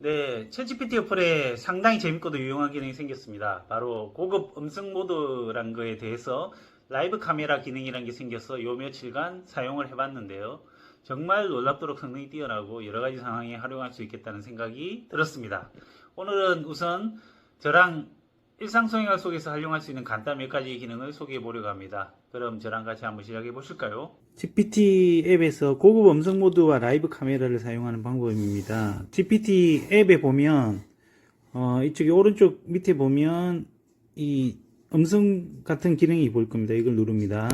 네, 챗GPT 어플에 상당히 재밌고도 유용한 기능이 생겼습니다. 바로 고급 음성 모드란 거에 대해서 라이브 카메라 기능이란 게 생겨서 요 며칠간 사용을 해봤는데요. 정말 놀랍도록 성능이 뛰어나고 여러 가지 상황에 활용할 수 있겠다는 생각이 들었습니다. 오늘은 우선 저랑 일상생활 속에서 활용할 수 있는 간단 몇 가지 기능을 소개해 보려고 합니다. 그럼 저랑 같이 한번 시작해 보실까요? GPT 앱에서 고급 음성 모드와 라이브 카메라를 사용하는 방법입니다. GPT 앱에 보면 이쪽에 오른쪽 밑에 보면 이 음성 같은 기능이 보일 겁니다. 이걸 누릅니다.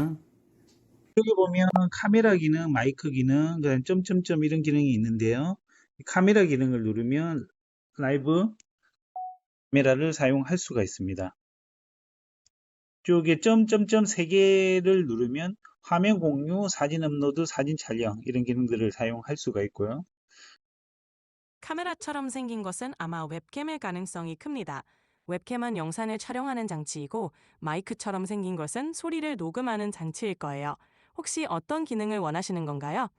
여기 보면 카메라 기능, 마이크 기능, 그다음 점점점 이런 기능이 있는데요. 카메라 기능을 누르면 라이브 카메라를 사용할 수가 있습니다. 쪽에 점점점 3개를 누르면 화면 공유, 사진 업로드, 사진 촬영 이런 기능들을 사용할 수가 있고요. 카메라처럼 생긴 것은 아마 웹캠일 가능성이 큽니다. 웹캠은 영상을 촬영하는 장치이고 마이크처럼 생긴 것은 소리를 녹음하는 장치일 거예요. 혹시 어떤 기능을 원하시는 건가요?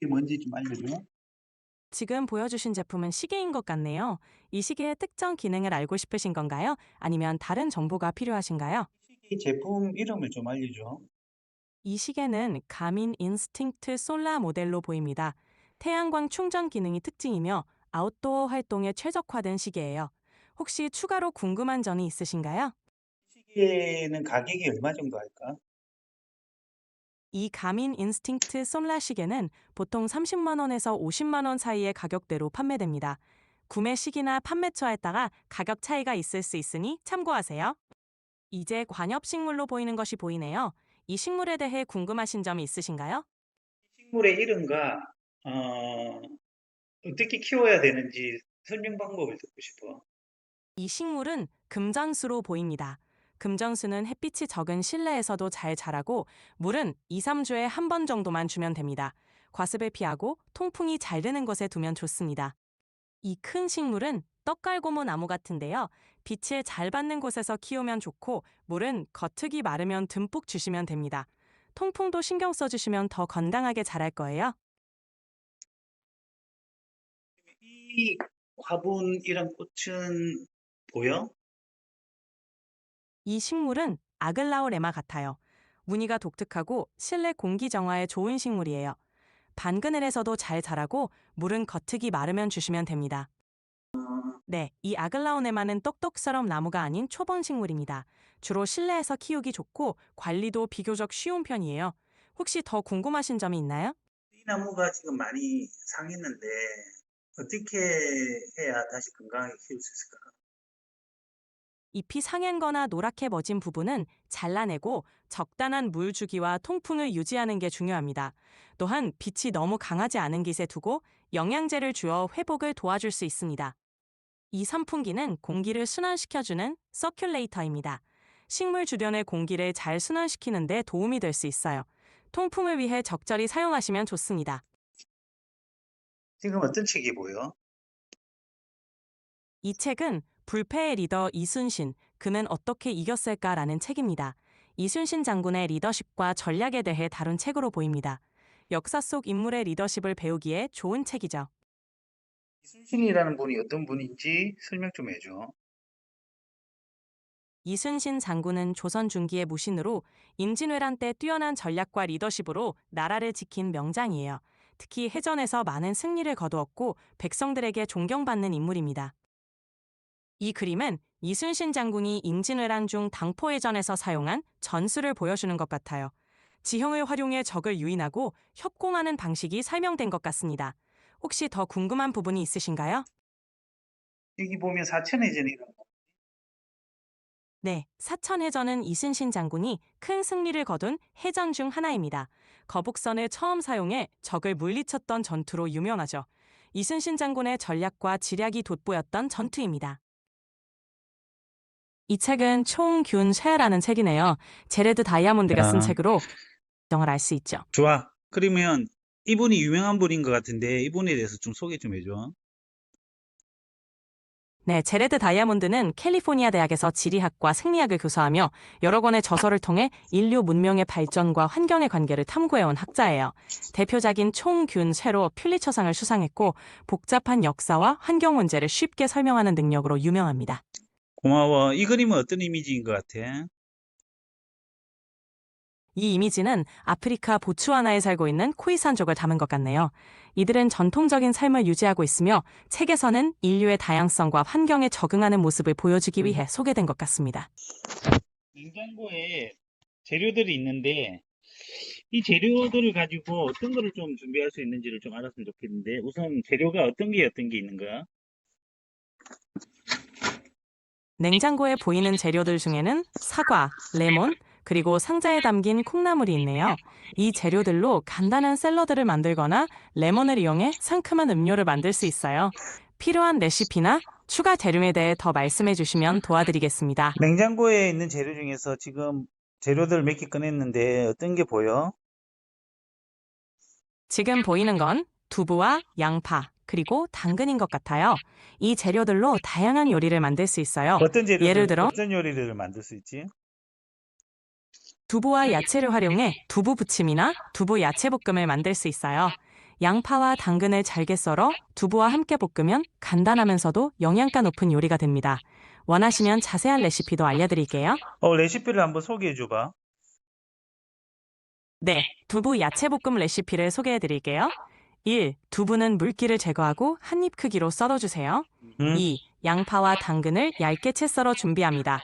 이게 뭔지 좀 알려줘. 지금 보여주신 제품은 시계인 것 같네요. 이 시계의 특정 기능을 알고 싶으신 건가요? 아니면 다른 정보가 필요하신가요? 이 제품 이름을 좀 알려줘. 이 시계는 가민 인스팅트 솔라 모델로 보입니다. 태양광 충전 기능이 특징이며 아웃도어 활동에 최적화된 시계예요. 혹시 추가로 궁금한 점이 있으신가요? 시계는 가격이 얼마 정도 할까? 이 가민 인스팅트 솔라 시계는 보통 30만 원에서 50만 원 사이의 가격대로 판매됩니다. 구매 시기나 판매처에 따라 가격 차이가 있을 수 있으니 참고하세요. 이제 관엽식물로 보이는 것이 보이네요. 이 식물에 대해 궁금하신 점이 있으신가요? 식물의 이름과 어, 어떻게 키워야 되는지 설명 방법을 듣고 싶어. 이 식물은 금전수로 보입니다. 금전수는 햇빛이 적은 실내에서도 잘 자라고 물은 2, 3주에 한 번 정도만 주면 됩니다. 과습을 피하고 통풍이 잘 되는 곳에 두면 좋습니다. 이 큰 식물은 떡갈고무 나무 같은데요. 빛을 잘 받는 곳에서 키우면 좋고 물은 겉흙이 마르면 듬뿍 주시면 됩니다. 통풍도 신경 써주시면 더 건강하게 자랄 거예요. 이 화분이랑 꽃은 보여? 이 식물은 아글라오레마 같아요. 무늬가 독특하고 실내 공기 정화에 좋은 식물이에요. 반그늘에서도 잘 자라고 물은 겉흙이 마르면 주시면 됩니다. 네, 이 아글라오네마는 똑똑스러운 나무가 아닌 초본 식물입니다. 주로 실내에서 키우기 좋고 관리도 비교적 쉬운 편이에요. 혹시 더 궁금하신 점이 있나요? 이 나무가 지금 많이 상했는데 어떻게 해야 다시 건강하게 키울 수 있을까? 잎이 상한 노랗게 멎은 부분은 잘라내고 적당한 물 주기와 통풍을 유지하는 게 중요합니다. 또한 빛이 너무 강하지 않은 곳에 두고 영양제를 주어 회복을 도와줄 수 있습니다. 이 선풍기는 공기를 순환시켜주는 서큘레이터입니다. 식물 주변의 공기를 잘 순환시키는 데 도움이 될 수 있어요. 통풍을 위해 적절히 사용하시면 좋습니다. 지금 어떤 책이 보여? 이 책은 불패의 리더 이순신, 그는 어떻게 이겼을까라는 책입니다. 이순신 장군의 리더십과 전략에 대해 다룬 책으로 보입니다. 역사 속 인물의 리더십을 배우기에 좋은 책이죠. 이순신이라는 분이 어떤 분인지 설명 좀 해줘. 이순신 장군은 조선 중기의 무신으로 임진왜란 때 뛰어난 전략과 리더십으로 나라를 지킨 명장이에요. 특히 해전에서 많은 승리를 거두었고 백성들에게 존경받는 인물입니다. 이 그림은 이순신 장군이 임진왜란 중 당포해전에서 사용한 전술을 보여주는 것 같아요. 지형을 활용해 적을 유인하고 협공하는 방식이 설명된 것 같습니다. 혹시 더 궁금한 부분이 있으신가요? 여기 보면 사천해전이라고. 네, 사천해전은 이순신 장군이 큰 승리를 거둔 해전 중 하나입니다. 거북선을 처음 사용해 적을 물리쳤던 전투로 유명하죠. 이순신 장군의 전략과 지략이 돋보였던 전투입니다. 이 책은 총균 쇠라는 책이네요. 제레드 다이아몬드가 쓴 야, 책으로 정을 알 수 있죠. 좋아. 그러면 이분이 유명한 분인 것 같은데 이분에 대해서 좀 소개 좀 해줘. 네, 제레드 다이아몬드는 캘리포니아 대학에서 지리학과 생리학을 교수하며 여러 권의 저서를 통해 인류 문명의 발전과 환경의 관계를 탐구해온 학자예요. 대표작인 총균 쇠로 퓰리처상을 수상했고 복잡한 역사와 환경 문제를 쉽게 설명하는 능력으로 유명합니다. 고마워. 이 그림은 어떤 이미지인 것 같아? 이 이미지는 아프리카 보츠와나에 살고 있는 코이산족을 담은 것 같네요. 이들은 전통적인 삶을 유지하고 있으며 책에서는 인류의 다양성과 환경에 적응하는 모습을 보여주기 위해 소개된 것 같습니다. 냉장고에 재료들이 있는데 이 재료들을 가지고 어떤 거를 좀 준비할 수 있는지를 좀 알았으면 좋겠는데 우선 재료가 어떤 게 있는 거야? 냉장고에 보이는 재료들 중에는 사과, 레몬, 그리고 상자에 담긴 콩나물이 있네요. 이 재료들로 간단한 샐러드를 만들거나 레몬을 이용해 상큼한 음료를 만들 수 있어요. 필요한 레시피나 추가 재료에 대해 더 말씀해 주시면 도와드리겠습니다. 냉장고에 있는 재료 중에서 지금 재료들 몇 개 꺼냈는데 어떤 게 보여? 지금 보이는 건 두부와 양파, 그리고 당근인 것 같아요. 이 재료들로 다양한 요리를 만들 수 있어요. 예를 들어 어떤 요리를 만들 수 있지? 두부와 야채를 활용해 두부 부침이나 두부 야채 볶음을 만들 수 있어요. 양파와 당근을 잘게 썰어 두부와 함께 볶으면 간단하면서도 영양가 높은 요리가 됩니다. 원하시면 자세한 레시피도 알려드릴게요. 레시피를 한번 소개해 줘봐. 네, 두부 야채 볶음 레시피를 소개해 드릴게요. 1. 두부는 물기를 제거하고 한 입 크기로 썰어주세요. 응? 2. 양파와 당근을 얇게 채 썰어 준비합니다.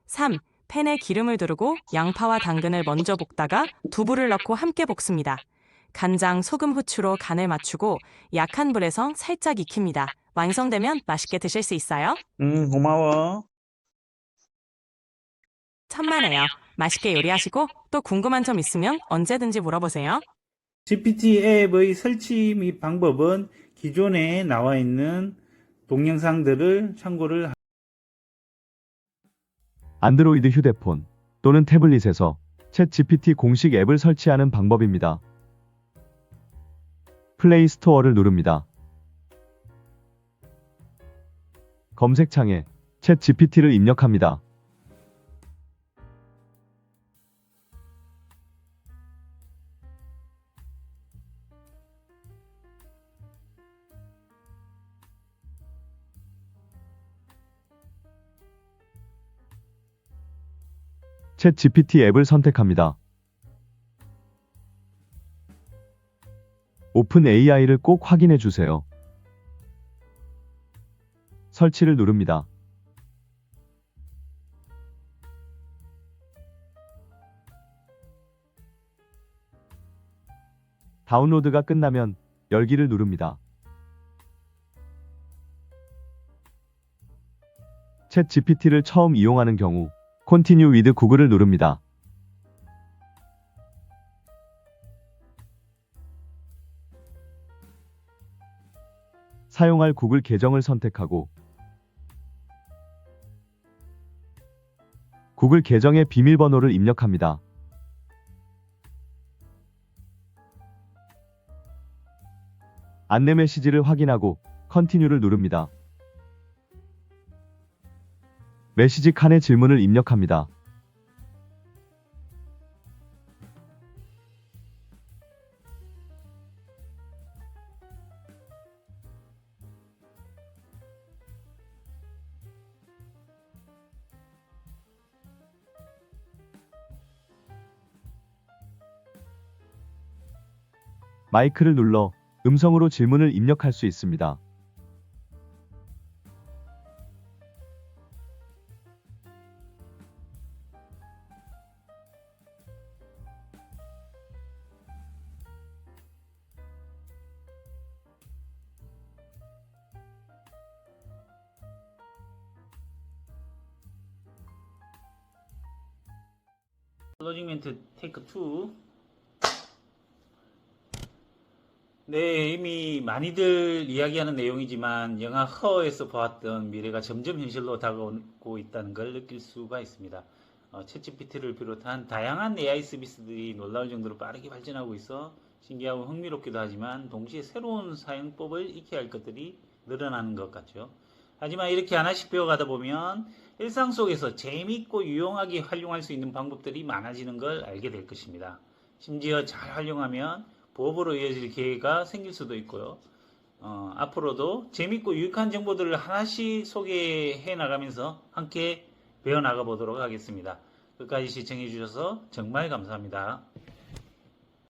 3. 팬에 기름을 두르고 양파와 당근을 먼저 볶다가 두부를 넣고 함께 볶습니다. 간장, 소금, 후추로 간을 맞추고 약한 불에서 살짝 익힙니다. 완성되면 맛있게 드실 수 있어요. 응, 고마워. 천만에요. 맛있게 요리하시고 또 궁금한 점 있으면 언제든지 물어보세요. GPT 앱의 설치 및 방법은 기존에 나와 있는 동영상들을 참고를 안드로이드 휴대폰 또는 태블릿에서 챗 GPT 공식 앱을 설치하는 방법입니다. 플레이 스토어를 누릅니다. 검색창에 챗 GPT를 입력합니다. 챗 GPT 앱을 선택합니다. 오픈 AI를 꼭 확인해 주세요. 설치를 누릅니다. 다운로드가 끝나면 열기를 누릅니다. 챗 GPT를 처음 이용하는 경우 Continue with Google을 누릅니다. 사용할 구글 계정을 선택하고 구글 계정의 비밀번호를 입력합니다. 안내 메시지를 확인하고 Continue를 누릅니다. 메시지 칸에 질문을 입력합니다. 마이크를 눌러 음성으로 질문을 입력할 수 있습니다. 클로징 멘트 테이크 2. 네, 이미 많이들 이야기하는 내용이지만 영화 허에서 보았던 미래가 점점 현실로 다가오고 있다는 걸 느낄 수가 있습니다. 챗GPT를 비롯한 다양한 AI 서비스들이 놀라울 정도로 빠르게 발전하고 있어 신기하고 흥미롭기도 하지만 동시에 새로운 사용법을 익혀야 할 것들이 늘어나는 것 같죠. 하지만 이렇게 하나씩 배워가다 보면 일상 속에서 재미있고 유용하게 활용할 수 있는 방법들이 많아지는 걸 알게 될 것입니다. 심지어 잘 활용하면 부업으로 이어질 기회가 생길 수도 있고요. 앞으로도 재밌고 유익한 정보들을 하나씩 소개해 나가면서 함께 배워나가 보도록 하겠습니다. 끝까지 시청해 주셔서 정말 감사합니다.